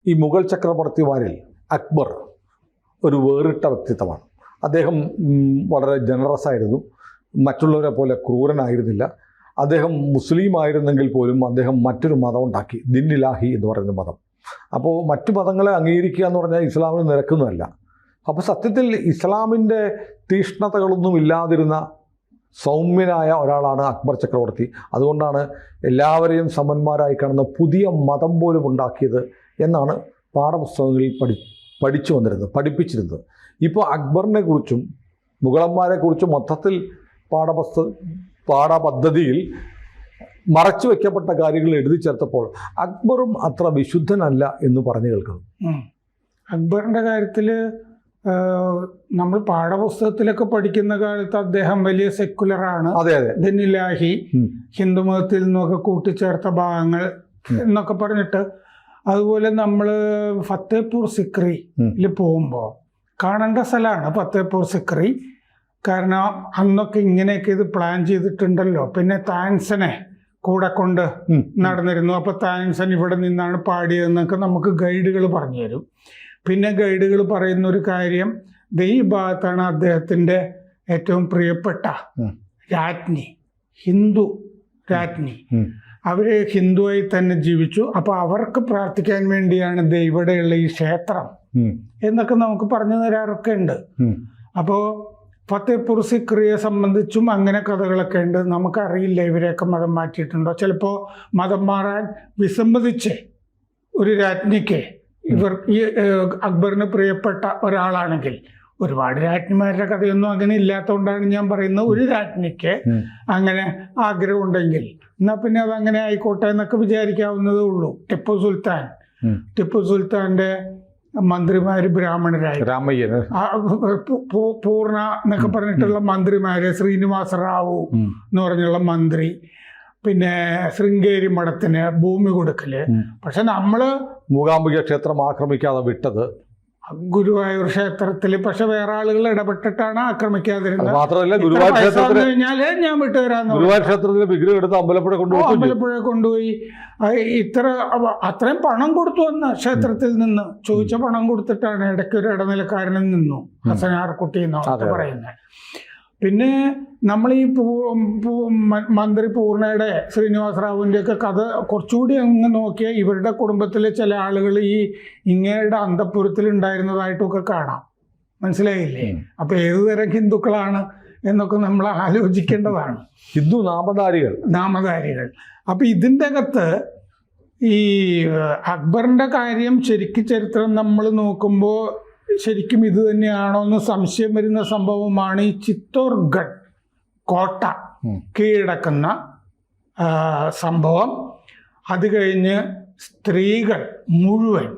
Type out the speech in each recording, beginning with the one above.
ഈ മുഗൾ ചക്രവർത്തിമാരിൽ അക്ബർ ഒരു വേറിട്ട വ്യക്തിത്വമാണ്. അദ്ദേഹം വളരെ ജനറസ് ആയിരുന്നു, മറ്റുള്ളവരെ പോലെ ക്രൂരനായിരുന്നില്ല. അദ്ദേഹം മുസ്ലിം ആയിരുന്നെങ്കിൽ പോലും അദ്ദേഹം മറ്റൊരു മതം ഉണ്ടാക്കി, ദിൻ ഇലാഹി എന്ന് പറയുന്ന മതം. അപ്പോൾ മറ്റു മതങ്ങളെ അംഗീകരിക്കുക എന്ന് പറഞ്ഞാൽ ഇസ്ലാമിന് നിരക്കുന്നതല്ല. അപ്പോൾ സത്യത്തിൽ ഇസ്ലാമിൻ്റെ തീഷ്ണതകളൊന്നും ഇല്ലാതിരുന്ന സൗമ്യനായ ഒരാളാണ് അക്ബർ ചക്രവർത്തി. അതുകൊണ്ടാണ് എല്ലാവരെയും സമന്മാരായി കാണുന്ന പുതിയ മതം പോലും ഉണ്ടാക്കിയത് എന്നാണ് പാഠപുസ്തകങ്ങളിൽ പഠിപ്പിച്ചിരുന്നത്. ഇപ്പോൾ അക്ബറിനെ കുറിച്ചും മുഗളന്മാരെ കുറിച്ചും മൊത്തത്തിൽ പാഠപദ്ധതിയിൽ മറച്ചു വയ്ക്കപ്പെട്ട കാര്യങ്ങൾ എഴുതി ചേർത്തപ്പോൾ അക്ബറും അത്ര വിശുദ്ധനല്ല എന്ന് പറഞ്ഞു കേൾക്കുന്നു. അക്ബറിൻ്റെ കാര്യത്തിൽ നമ്മൾ പാഠപുസ്തകത്തിലൊക്കെ പഠിക്കുന്ന കാലത്ത് അദ്ദേഹം വലിയ സെക്കുലറാണ്. അതെ അതെ, ദിനിലാഹി, ഹിന്ദുമതത്തിൽ നിന്നൊക്കെ കൂട്ടിച്ചേർത്ത ഭാഗങ്ങൾ എന്നൊക്കെ പറഞ്ഞിട്ട്. അതുപോലെ നമ്മൾ ഫത്തേപൂർ സിക്രിയിൽ പോകുമ്പോൾ കാണേണ്ട സ്ഥലമാണ് ഫത്തേപൂർ സിക്രി. കാരണം അന്നൊക്കെ ഇങ്ങനെയൊക്കെ ഇത് പ്ലാൻ ചെയ്തിട്ടുണ്ടല്ലോ. പിന്നെ താൻസനെ കൂടെ കൊണ്ട് നടന്നിരുന്നു. അപ്പോൾ താൻസൻ ഇവിടെ നിന്നാണ് പാടിയതെന്നൊക്കെ നമുക്ക് ഗൈഡുകൾ പറഞ്ഞു തരും. പിന്നെ ഗൈഡുകൾ പറയുന്ന ഒരു കാര്യം, ഈ ഭാഗത്താണ് അദ്ദേഹത്തിൻ്റെ ഏറ്റവും പ്രിയപ്പെട്ട രാജ്ഞി, ഹിന്ദു രാജ്ഞി. അവർ ഹിന്ദുവായി തന്നെ ജീവിച്ചു. അപ്പോൾ അവർക്ക് പ്രാർത്ഥിക്കാൻ വേണ്ടിയാണ് ഇവിടെയുള്ള ഈ ക്ഷേത്രം എന്നൊക്കെ നമുക്ക് പറഞ്ഞു തരാറൊക്കെ ഉണ്ട്. അപ്പോൾ ഫത്തേപൂർ സിക്രിയെ സംബന്ധിച്ചും അങ്ങനെ കഥകളൊക്കെ ഉണ്ട്. നമുക്കറിയില്ല ഇവരെയൊക്കെ മതം മാറ്റിയിട്ടുണ്ടോ. ചിലപ്പോൾ മതം മാറാൻ വിസമ്മതിച്ച് ഒരു രാജ്ഞിക്ക്, ഈ അക്ബറിന് പ്രിയപ്പെട്ട ഒരാളാണെങ്കിൽ, ഒരുപാട് രാജ്ഞിമാരുടെ കഥയൊന്നും അങ്ങനെ ഇല്ലാത്തതുകൊണ്ടാണ് ഞാൻ പറയുന്നത്, ഒരു രാജ്ഞിക്ക് അങ്ങനെ ആഗ്രഹമുണ്ടെങ്കിൽ എന്നാൽ പിന്നെ അതങ്ങനെ ആയിക്കോട്ടെ എന്നൊക്കെ വിചാരിക്കാവുന്നതേ ഉള്ളൂ. ടിപ്പു സുൽത്താൻ്റെ മന്ത്രിമാര് ബ്രാഹ്മണരായി, പൂർണ്ണ എന്നൊക്കെ പറഞ്ഞിട്ടുള്ള മന്ത്രിമാര്, ശ്രീനിവാസ റാവു എന്ന് പറഞ്ഞുള്ള മന്ത്രി, പിന്നെ ശൃംഗേരി മഠത്തിന് ഭൂമി കൊടുക്കല്. പക്ഷെ നമ്മള് മൂകാംബിക ക്ഷേത്രം ആക്രമിക്കാതെ വിട്ടത്, ഗുരുവായൂർ ക്ഷേത്രത്തിൽ പക്ഷെ വേറെ ആളുകൾ ഇടപെട്ടിട്ടാണ് ആക്രമിക്കാതിരുന്നത്. മാത്രമല്ല ഗുരുവായൂർ കഴിഞ്ഞാല് ഞാൻ വിട്ടുതരാന്ന് ഗുരുവായൂർ ക്ഷേത്രത്തിലെ വിഗ്രഹം എടുത്ത് അമ്പലപ്പുഴ കൊണ്ടുപോയി അത്രയും പണം കൊടുത്തു വന്ന ക്ഷേത്രത്തിൽ നിന്ന് ചോദിച്ച പണം കൊടുത്തിട്ടാണ്. ഇടയ്ക്ക് ഒരു ഇടനിലക്കാരനിൽ നിന്നു, ഹസനാർകുട്ടി എന്നൊക്കെ പറയുന്നത്. പിന്നെ നമ്മൾ ഈ മന്ത്രി പൂർണ്ണയുടെ, ശ്രീനിവാസ റാവുവിൻ്റെ ഒക്കെ കഥ കുറച്ചുകൂടി അങ്ങ് നോക്കിയാൽ ഇവരുടെ കുടുംബത്തിലെ ചില ആളുകൾ ഈ ഇങ്ങയുടെ അന്തഃപുരത്തിൽ ഉണ്ടായിരുന്നതായിട്ടൊക്കെ കാണാം. മനസ്സിലായില്ലേ? അപ്പൊ ഏതുതരം ഹിന്ദുക്കളാണ് എന്നൊക്കെ നമ്മൾ ആലോചിക്കേണ്ടതാണ്. ഹിന്ദു നാമധാരികൾ. അപ്പൊ ഇതിൻ്റെ അകത്ത് ഈ അക്ബറിന്റെ കാര്യം ശരിക്കും ചരിത്രം നമ്മൾ നോക്കുമ്പോൾ ശരിക്കും ഇത് തന്നെയാണോ എന്ന് സംശയം വരുന്ന സംഭവമാണ് ഈ ചിത്തോർഗഡ് കോട്ട കീഴടക്കുന്ന സംഭവം. അത് കഴിഞ്ഞ് സ്ത്രീകൾ മുഴുവൻ,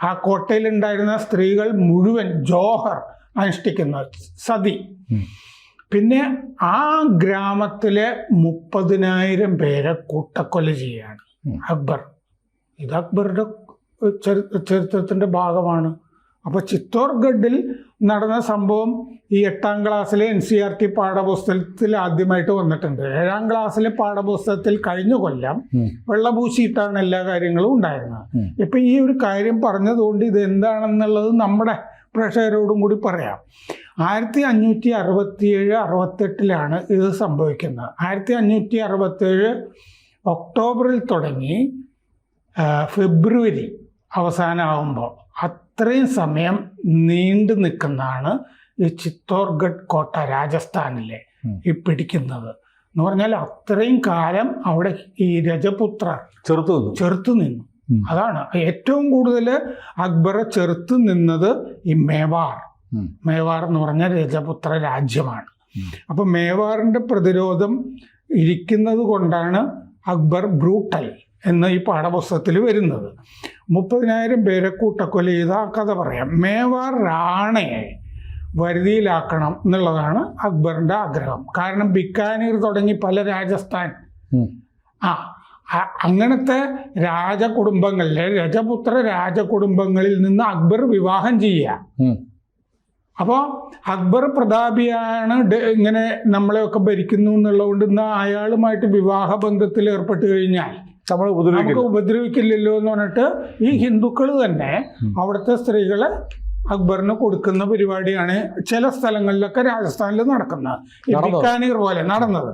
ആ കോട്ടയിലുണ്ടായിരുന്ന സ്ത്രീകൾ മുഴുവൻ ജോഹർ അനുഷ്ഠിക്കുന്ന സതി. പിന്നെ ആ ഗ്രാമത്തിലെ 30,000 പേരെ കൂട്ടക്കൊല ചെയ്യാണ് അക്ബർ. ഇത് അക്ബറുടെ ചരിത്രത്തിൻ്റെ ഭാഗമാണ്. അപ്പോൾ ചിത്തോർഗഡിൽ നടന്ന സംഭവം ഈ 8ാം ക്ലാസ്സിലെ NCERT പാഠപുസ്തകത്തിൽ ആദ്യമായിട്ട് വന്നിട്ടുണ്ട്. 7ാം ക്ലാസ്സിലെ പാഠപുസ്തകത്തിൽ കഴിഞ്ഞ കൊല്ലം വെള്ളപൂശിയിട്ടാണ് എല്ലാ കാര്യങ്ങളും ഉണ്ടായിരുന്നത്. ഇപ്പം ഈ ഒരു കാര്യം പറഞ്ഞതുകൊണ്ട് ഇത് എന്താണെന്നുള്ളത് നമ്മുടെ പ്രേക്ഷകരോടും കൂടി പറയാം. 1567-68 ഇത് സംഭവിക്കുന്നത്. 1567 ഒക്ടോബറിൽ തുടങ്ങി ഫെബ്രുവരി അവസാനമാകുമ്പോൾ അത്രയും സമയം നീണ്ടു നിൽക്കുന്നതാണ് ഈ ചിത്തോർഗഡ് കോട്ട, രാജസ്ഥാനിലെ ഈ പിടിക്കുന്നത് എന്ന് പറഞ്ഞാൽ. അത്രയും കാലം അവിടെ ഈ രജപുത്രർ ചെറുത്തു നിന്നു. അതാണ് ഏറ്റവും കൂടുതൽ അക്ബറെ ചെറുത്തു നിന്നത് ഈ മേവാർ എന്ന് പറഞ്ഞ രജപുത്ര രാജ്യമാണ്. അപ്പൊ മേവാറിന്റെ പ്രതിരോധം ഇരിക്കുന്നത് കൊണ്ടാണ് അക്ബർ ബ്രൂട്ടൽ എന്ന് ഈ പാഠപുസ്തകത്തിൽ വരുന്നത്. 30,000 പേരെ കൂട്ടക്കൊല ചെയ്ത ആ കഥ പറയാം. മേവാർ റാണയെ വരുതിയിലാക്കണം എന്നുള്ളതാണ് അക്ബറിന്റെ ആഗ്രഹം. കാരണം ബിക്കാനീർ തുടങ്ങി പല രാജസ്ഥാൻ അങ്ങനത്തെ രാജകുടുംബങ്ങളിലെ രജപുത്ര രാജകുടുംബങ്ങളിൽ നിന്ന് അക്ബർ വിവാഹം ചെയ്യുക. അപ്പോൾ അക്ബർ പ്രതാപിയാണ്, ഇങ്ങനെ നമ്മളെയൊക്കെ ഭരിക്കുന്നു എന്നുള്ളതുകൊണ്ട് ഇന്ന് അയാളുമായിട്ട് വിവാഹ ബന്ധത്തിൽ ഏർപ്പെട്ട് കഴിഞ്ഞാൽ നമുക്ക് ഉപദ്രവിക്കില്ലല്ലോ എന്ന് പറഞ്ഞിട്ട് ഈ ഹിന്ദുക്കൾ തന്നെ അവിടുത്തെ സ്ത്രീകളെ അക്ബറിന് കൊടുക്കുന്ന പരിപാടിയാണ് ചില സ്ഥലങ്ങളിലൊക്കെ രാജസ്ഥാനിൽ നടക്കുന്നത്, ബിക്കാനീർ പോലെ നടന്നത്.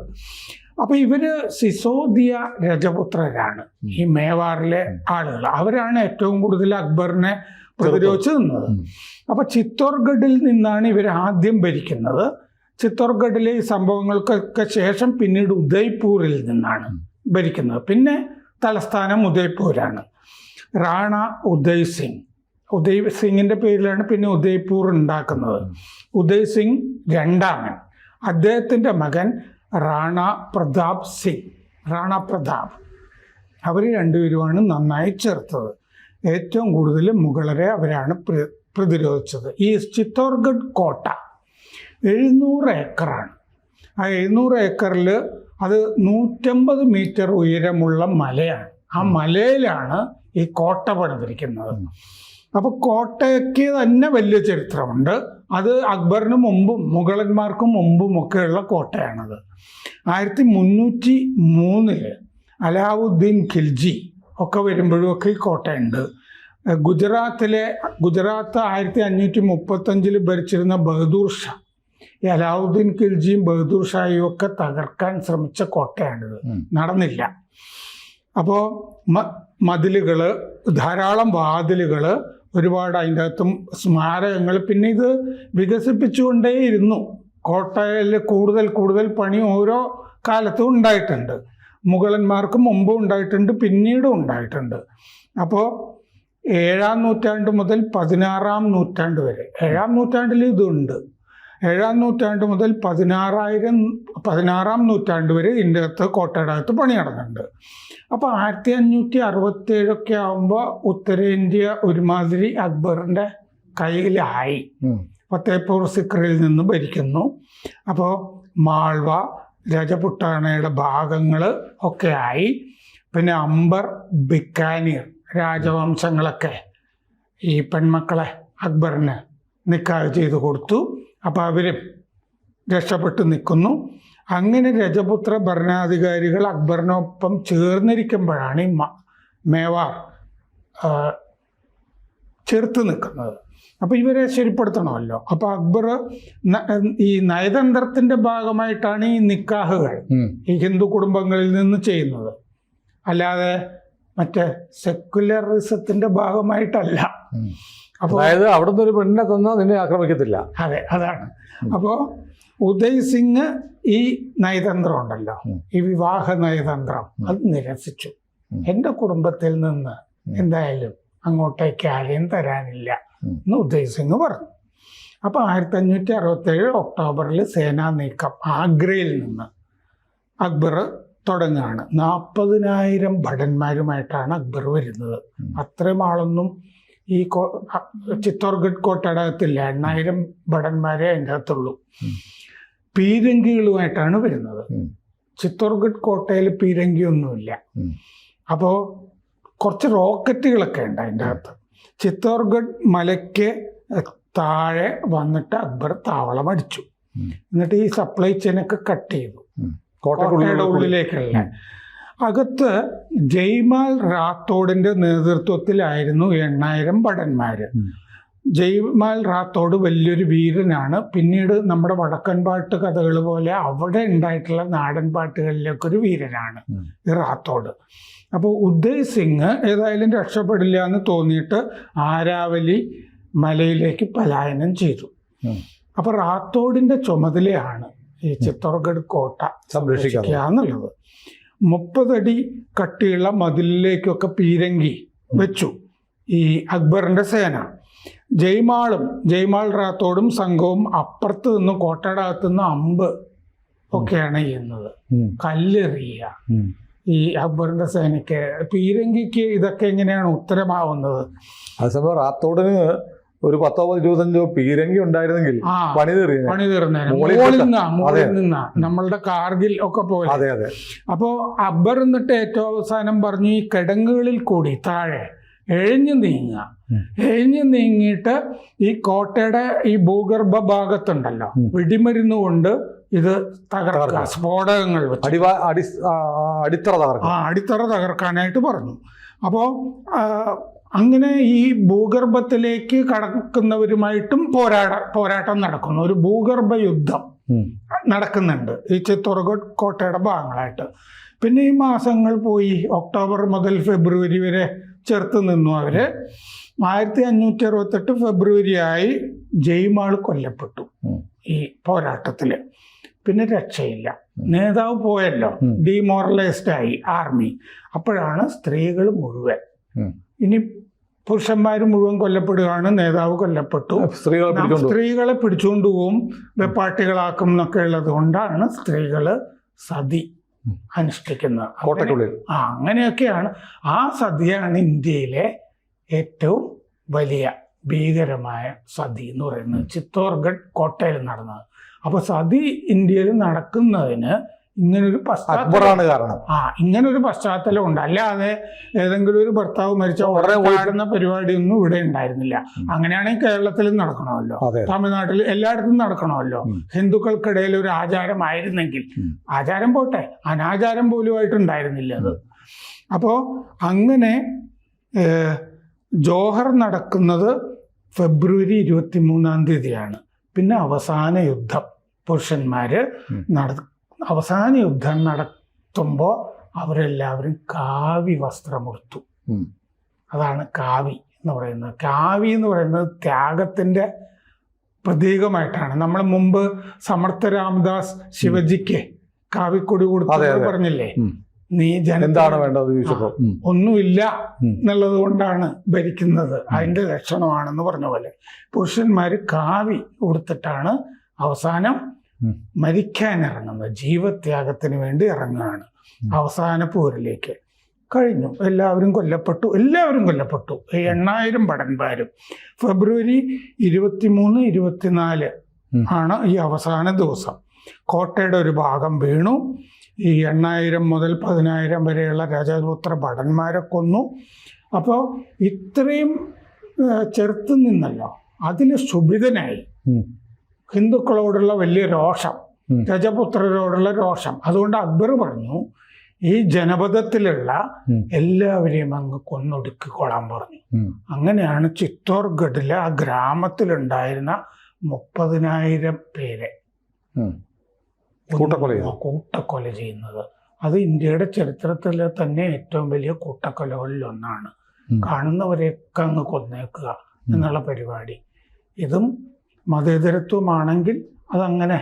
അപ്പൊ ഇവര് സിസോദിയ രജപുത്രരാണ്, ഈ മേവാറിലെ ആളുകൾ. അവരാണ് ഏറ്റവും കൂടുതൽ അക്ബറിനെ പ്രതിരോധിച്ച് നിന്നത്. അപ്പൊ ചിത്തോർഗഡിൽ നിന്നാണ് ഇവർ ആദ്യം ഭരിക്കുന്നത്. ചിത്തോർഗഡിലെ ഈ സംഭവങ്ങൾക്കൊക്കെ ശേഷം പിന്നീട് ഉദയ്പൂരിൽ നിന്നാണ് ഭരിക്കുന്നത്. പിന്നെ തലസ്ഥാനം ഉദയ്പൂരാണ്. റാണ ഉദയ് സിംഗിന്റെ പേരിലാണ് പിന്നെ ഉദയ്പൂർ ഉണ്ടാക്കുന്നത്. ഉദയ് സിംഗ് രണ്ടാമൻ, അദ്ദേഹത്തിന്റെ മകൻ റാണ പ്രതാപ്, അവർ രണ്ടുപേരുമാണ് നന്നായി ചേർത്തത്. ഏറ്റവും കൂടുതൽ മുഗളരെ അവരാണ് പ്രതിരോധിച്ചത്. ഈ ചിത്തോർഗഡ് കോട്ട 700 ഏക്കറാണ്. ആ 700 ഏക്കറിൽ അത് 150 മീറ്റർ ഉയരമുള്ള മലയാണ്. ആ മലയിലാണ് ഈ കോട്ട പണിതിരിക്കുന്നത്. അപ്പോൾ കോട്ടയ്ക്ക് തന്നെ വലിയ ചരിത്രമുണ്ട്. അത് അക്ബറിന് മുമ്പും മുഗളന്മാർക്ക് മുമ്പും ഒക്കെയുള്ള കോട്ടയാണത്. 1303 അലാവുദ്ദീൻ ഖിൽജി ഒക്കെ വരുമ്പോഴും ഒക്കെ ഈ കോട്ടയുണ്ട്. ഗുജറാത്ത് 1535 ഭരിച്ചിരുന്ന ബഹദൂർ ഷാ, ഈ അലാവുദ്ദീൻ ഖിൽജിയും ബഹദൂർ ഷായും ഒക്കെ തകർക്കാൻ ശ്രമിച്ച കോട്ടയാണിത്, നടന്നില്ല. അപ്പോൾ മതിലുകൾ, ധാരാളം വാതിലുകൾ, ഒരുപാട് അതിൻ്റെ അകത്തും സ്മാരകങ്ങൾ. പിന്നെ ഇത് വികസിപ്പിച്ചുകൊണ്ടേയിരുന്നു. കോട്ടയിൽ കൂടുതൽ പണി ഓരോ കാലത്തും ഉണ്ടായിട്ടുണ്ട്. മുഗളന്മാർക്ക് മുമ്പും ഉണ്ടായിട്ടുണ്ട്, പിന്നീടും ഉണ്ടായിട്ടുണ്ട്. അപ്പോൾ 7-ാം നൂറ്റാണ്ട് മുതൽ 16-ാം നൂറ്റാണ്ട് വരെ, 7-ാം നൂറ്റാണ്ടിൽ ഇതുണ്ട്. 7-ാം നൂറ്റാണ്ട് മുതൽ 16-ാം നൂറ്റാണ്ട് വരെ ഇതിൻ്റെ അകത്ത് കോട്ടയുടെ അകത്ത് പണി നടന്നിട്ടുണ്ട്. അപ്പോൾ 1567 ആകുമ്പോൾ ഉത്തരേന്ത്യ ഒരുമാതിരി അക്ബറിൻ്റെ കയ്യിലായി. ഫത്തേപൂർ സിക്രിയിൽ നിന്ന് ഭരിക്കുന്നു. അപ്പോൾ മാൾവ, രജപുട്ടാനയുടെ ഭാഗങ്ങൾ ഒക്കെ ആയി. പിന്നെ അംബർ, ബിക്കാനീർ രാജവംശങ്ങളൊക്കെ ഈ പെൺമക്കളെ അക്ബറിന് നിക്കാഹ് ചെയ്ത് കൊടുത്തു. അപ്പോൾ അവരും രക്ഷപ്പെട്ട് നിൽക്കുന്നു. അങ്ങനെ രജപുത്ര ഭരണാധികാരികൾ അക്ബറിനൊപ്പം ചേർന്നിരിക്കുമ്പോഴാണ് ഈ മേവാർ ചെറുത്ത് നിൽക്കുന്നത്. അപ്പോൾ ഇവരെ ശരിപ്പെടുത്തണമല്ലോ. അപ്പോൾ അക്ബർ ഈ നയതന്ത്രത്തിൻ്റെ ഭാഗമായിട്ടാണ് ഈ നിക്കാഹുകൾ ഈ ഹിന്ദു കുടുംബങ്ങളിൽ നിന്ന് ചെയ്യുന്നത്, അല്ലാതെ മറ്റേ സെക്കുലറിസത്തിന്റെ ഭാഗമായിട്ടല്ല. അപ്പോൾ അതായത് അവിടുന്ന് ഒരു പെണ്ണിനെ തന്നാൽ നിന്നെ ആക്രമിക്കത്തില്ല. അതെ, അതാണ്. അപ്പോൾ ഉദയ് സിംഗ് ഈ നയതന്ത്രം ഉണ്ടല്ലോ, ഈ വിവാഹ നയതന്ത്രം, അത് നിരസിച്ചു. എൻ്റെ കുടുംബത്തിൽ നിന്ന് എന്തായാലും അങ്ങോട്ടേക്ക് ആരെയും തരാനില്ല എന്ന് ഉദയ് സിംഗ് പറഞ്ഞു. അപ്പോൾ 1567 ഒക്ടോബറിൽ സേനാ നീക്കം ആഗ്രയിൽ നിന്ന് അക്ബർ തുടങ്ങുകയാണ്. 40,000 ഭടന്മാരുമായിട്ടാണ് അക്ബർ വരുന്നത്. അത്രയും ആളൊന്നും ഈ ചിത്തോർഗഡ് കോട്ടയുടെ അകത്തില്ല. 8,000 ഭടന്മാരെ അതിൻ്റെ അകത്തുള്ളൂ. പീരങ്കികളുമായിട്ടാണ് വരുന്നത്. ചിത്തോർഗഡ് കോട്ടയിൽ പീരങ്കിയൊന്നുമില്ല. അപ്പോൾ കുറച്ച് റോക്കറ്റുകളൊക്കെ ഉണ്ട് അതിൻ്റെ അകത്ത്. ചിത്തോർഗഡ് മലയ്ക്ക് താഴെ വന്നിട്ട് അക്ബർ താവളം അടിച്ചു. എന്നിട്ട് ഈ സപ്ലൈ ചെയിനൊക്കെ കട്ട് ചെയ്തു കോട്ടയുടെ ഉള്ളിലേക്കുള്ള. അകത്ത് ജയ്മാൽ റാത്തോഡിന്റെ നേതൃത്വത്തിലായിരുന്നു 8,000 ഭടന്മാര്. ജയ്മാൽ റാത്തോഡ് വലിയൊരു വീരനാണ്. പിന്നീട് നമ്മുടെ വടക്കൻ പാട്ട് കഥകൾ പോലെ അവിടെ ഉണ്ടായിട്ടുള്ള നാടൻ പാട്ടുകളിലേക്കൊരു വീരനാണ് ഈ റാത്തോഡ്. അപ്പോൾ ഉദയ് സിംഗ് ഏതായാലും രക്ഷപ്പെടില്ല എന്ന് തോന്നിയിട്ട് ആരാവലി മലയിലേക്ക് പലായനം ചെയ്തു. അപ്പോൾ റാത്തോഡിന്റെ ചുമതലയാണ് ഈ ചിത്തോർഗഡ് കോട്ട സംരക്ഷിക്കുക എന്നുള്ളത്. 30 അടി കട്ടിയുള്ള മതിലിലേക്കൊക്കെ പീരങ്കി വെച്ചു ഈ അക്ബറിന്റെ സേന. ജയ്മാൾ റാത്തോടും സംഘവും അപ്പുറത്ത് നിന്ന് കോട്ടയുടെ അകത്തു നിന്ന് അമ്പ് ഒക്കെയാണ് ചെയ്യുന്നത്, കല്ലെറിയുക. ഈ അക്ബറിന്റെ സേനയ്ക്ക്, പീരങ്കിക്ക് ഇതൊക്കെ എങ്ങനെയാണ് ഉത്തരമാവുന്നത്? അതേസമയം റാത്തോടിന് ഒരു 10-25 പീരങ്കി ഉണ്ടായിരുന്നെങ്കിൽ പണി നിന്ന നമ്മളുടെ കാർഗിൽ ഒക്കെ പോയി. അപ്പോ അക്ബർ എന്നിട്ട് ഏറ്റവും അവസാനം പറഞ്ഞു, ഈ കിടങ്ങുകളിൽ കൂടി താഴെ എഴിഞ്ഞു നീങ്ങിയിട്ട് ഈ കോട്ടയുടെ ഈ ഭൂഗർഭ ഭാഗത്തുണ്ടല്ലോ വെടിമരുന്ന് കൊണ്ട് ഇത് തകർക്കുക, സ്ഫോടകങ്ങൾ വെച്ച് അടിത്തറ തകർക്കുക, അടിത്തറ തകർക്കാനായിട്ട് പറഞ്ഞു. അപ്പോൾ അങ്ങനെ ഈ ഭൂഗർഭത്തിലേക്ക് കടക്കുന്നവരുമായിട്ടും പോരാട്ടം നടക്കുന്നു. ഒരു ഭൂഗർഭ യുദ്ധം നടക്കുന്നുണ്ട് ഈ ചിത്തോർഗഡ് കോട്ടയുടെ ഭാഗങ്ങളായിട്ട്. പിന്നെ ഈ മാസങ്ങൾ പോയി, ഒക്ടോബർ മുതൽ ഫെബ്രുവരി വരെ ചെറുത്ത് നിന്നു അവര്. 1568 ഫെബ്രുവരി ആയി ജയ്മാൾ കൊല്ലപ്പെട്ടു ഈ പോരാട്ടത്തില്. പിന്നെ രക്ഷയില്ല, നേതാവ് പോയല്ലോ, ഡീമോറലൈസ്ഡ് ആയി ആർമി. അപ്പോഴാണ് സ്ത്രീകൾ മുഴുവൻ, ഇനി പുരുഷന്മാർ മുഴുവൻ കൊല്ലപ്പെടുകയാണ്, നേതാവ് കൊല്ലപ്പെട്ടു, സ്ത്രീകളെ പിടിച്ചുകൊണ്ട് പോവും, വെപ്പാട്ടികളാക്കും എന്നൊക്കെ ഉള്ളത് കൊണ്ടാണ് സ്ത്രീകള് സതി അനുഷ്ഠിക്കുന്നത്. അങ്ങനെയൊക്കെയാണ്. ആ സതിയാണ് ഇന്ത്യയിലെ ഏറ്റവും വലിയ ഭീകരമായ സതി എന്ന് പറയുന്നത്, ചിത്തോർഗഡ് കോട്ടയിൽ നടന്നത്. അപ്പൊ സതി ഇന്ത്യയിൽ നടക്കുന്നതിന് ഇങ്ങനൊരു പശ്ചാത്തലം ഉണ്ട്. അല്ലാതെ ഏതെങ്കിലും ഒരു ഭർത്താവ് മരിച്ച ഓടുന്ന പരിപാടിയൊന്നും ഇവിടെ ഉണ്ടായിരുന്നില്ല. അങ്ങനെയാണെങ്കിൽ കേരളത്തിലും നടക്കണമല്ലോ, തമിഴ്നാട്ടിൽ എല്ലായിടത്തും നടക്കണമല്ലോ. ഹിന്ദുക്കൾക്കിടയിൽ ഒരു ആചാരമായിരുന്നെങ്കിൽ, ആചാരം പോട്ടെ, അനാചാരം പോലുമായിട്ടുണ്ടായിരുന്നില്ല അത്. അപ്പോൾ അങ്ങനെ ജോഹർ നടക്കുന്നത് ഫെബ്രുവരി 23-ാം തീയതിയാണ്. പിന്നെ അവസാന യുദ്ധം പുരുഷന്മാര് അവസാന യുദ്ധം നടത്തുമ്പോൾ അവരെല്ലാവരും കാവി വസ്ത്രമെടുത്തു. അതാണ് കാവി എന്ന് പറയുന്നത്. കാവി എന്ന് പറയുന്നത് ത്യാഗത്തിന്റെ പ്രതീകമായിട്ടാണ്. നമ്മൾ മുമ്പ് സമർത്ഥ രാമദാസ് ശിവജിക്ക് കാവിക്കൊടി കൊടുത്തു പറഞ്ഞില്ലേ, നീ എന്താണ് വേണ്ടത് ഒന്നുമില്ല എന്നുള്ളത് കൊണ്ടാണ് ഭരിക്കുന്നത്, അതിന്റെ ലക്ഷണമാണെന്ന് പറഞ്ഞ പോലെ പുരുഷന്മാര് കാവി കൊടുത്തിട്ടാണ് അവസാനം മരിക്കാൻ ഇറങ്ങുന്നത്. ജീവത്യാഗത്തിന് വേണ്ടി ഇറങ്ങുകയാണ് അവസാന പോരിലേക്ക്. കഴിഞ്ഞു, എല്ലാവരും കൊല്ലപ്പെട്ടു. 8000 ഭടന്മാരും. ഫെബ്രുവരി 23, 24 ആണ് ഈ അവസാന ദിവസം. കോട്ടയുടെ ഒരു ഭാഗം വീണു. ഈ 8000 മുതൽ 10000 വരെയുള്ള രാജപുത്ര ഭടന്മാരെ കൊന്നു. അപ്പോൾ ഇത്രയും ചെറുത്ത് നിന്നല്ലോ, അതിൽ ശുഭിതനായി. ഹിന്ദുക്കളോടുള്ള വലിയ രോഷം, രജപുത്രരോടുള്ള രോഷം. അതുകൊണ്ട് അക്ബർ പറഞ്ഞു, ഈ ജനപദത്തിലുള്ള എല്ലാവരെയും അങ്ങ് കൊന്നൊടുക്കിക്കൊള്ളാൻ പറഞ്ഞു. അങ്ങനെയാണ് ചിത്തോർഗഡിലെ ആ ഗ്രാമത്തിലുണ്ടായിരുന്ന 30,000 പേരെ കൂട്ടക്കൊല ചെയ്യുന്നത്. അത് ഇന്ത്യയുടെ ചരിത്രത്തിലെ തന്നെ ഏറ്റവും വലിയ കൂട്ടക്കൊലകളിൽ ഒന്നാണ്. കാണുന്നവരെയൊക്കെ അങ്ങ് കൊന്നേക്കുക എന്നുള്ള പരിപാടി. ഇതും മതേതരത്വമാണെങ്കിൽ അതങ്ങനെ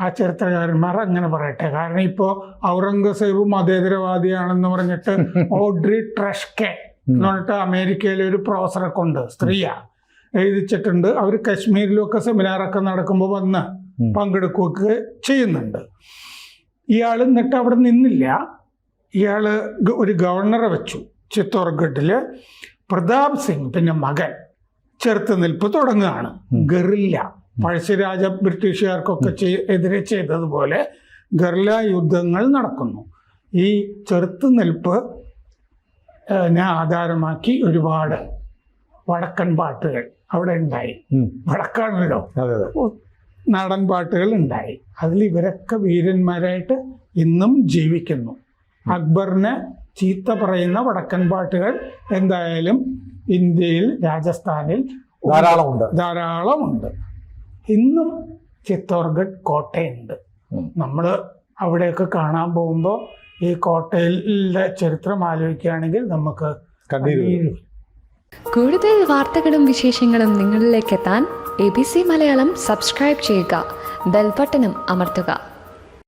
ആ ചരിത്രകാരന്മാർ അങ്ങനെ പറയട്ടെ. കാരണം ഇപ്പോൾ ഔറംഗസേബ് മതേതരവാദിയാണെന്ന് പറഞ്ഞിട്ട് ഓഡ്രി ട്രഷ്കെ എന്ന് പറഞ്ഞിട്ട് അമേരിക്കയിലെ ഒരു പ്രൊഫസറെ കൊണ്ട്, സ്ത്രീയാ, എഴുതിച്ചിട്ടുണ്ട്. അവർ കശ്മീരിലൊക്കെ സെമിനാറൊക്കെ നടക്കുമ്പോൾ വന്ന് പങ്കെടുക്കുകയൊക്കെ ചെയ്യുന്നുണ്ട്. ഇയാൾ എന്നിട്ട് അവിടെ നിന്നില്ല. ഇയാൾ ഒരു ഗവർണറെ വെച്ചു ചിത്തോർഗഡില്. പ്രതാപ് സിംഗ് പിന്നെ മകൻ ചെറുത്തുനിൽപ്പ് തുടങ്ങുകയാണ്. ഗറില്ല, പഴശ്ശിരാജ ബ്രിട്ടീഷുകാർക്കൊക്കെ എതിരെ ചെയ്തതുപോലെ ഗറില്ല യുദ്ധങ്ങൾ നടക്കുന്നു. ഈ ചെറുത്തുനിൽപ്പ് ആധാരമാക്കി ഒരുപാട് വടക്കൻ പാട്ടുകൾ അവിടെ ഉണ്ടായി. വടക്കാണല്ലോ, നാടൻ പാട്ടുകൾ ഉണ്ടായി. അതിൽ ഇവരൊക്കെ വീരന്മാരായിട്ട് ഇന്നും ജീവിക്കുന്നു. അക്ബറിനെ ചീത്ത പറയുന്ന വടക്കൻ പാട്ടുകൾ എന്തായാലും ഇന്ത്യയിൽ, രാജസ്ഥാനിൽ ധാരാളമുണ്ട്. ഇന്നും ചിത്തോർഗഡ് കോട്ടയുണ്ട്. നമ്മൾ അവിടെയൊക്കെ കാണാൻ പോകുമ്പോൾ ഈ കോട്ടയിലെ ചരിത്രം ആലോചിക്കുകയാണെങ്കിൽ നമുക്ക് കണ്ണീര്. കൂടുതൽ വാർത്തകളും വിശേഷങ്ങളും നിങ്ങളിലേക്ക് എത്താൻ ABC മലയാളം സബ്സ്ക്രൈബ് ചെയ്യുക, ബെൽബട്ടനും അമർത്തുക.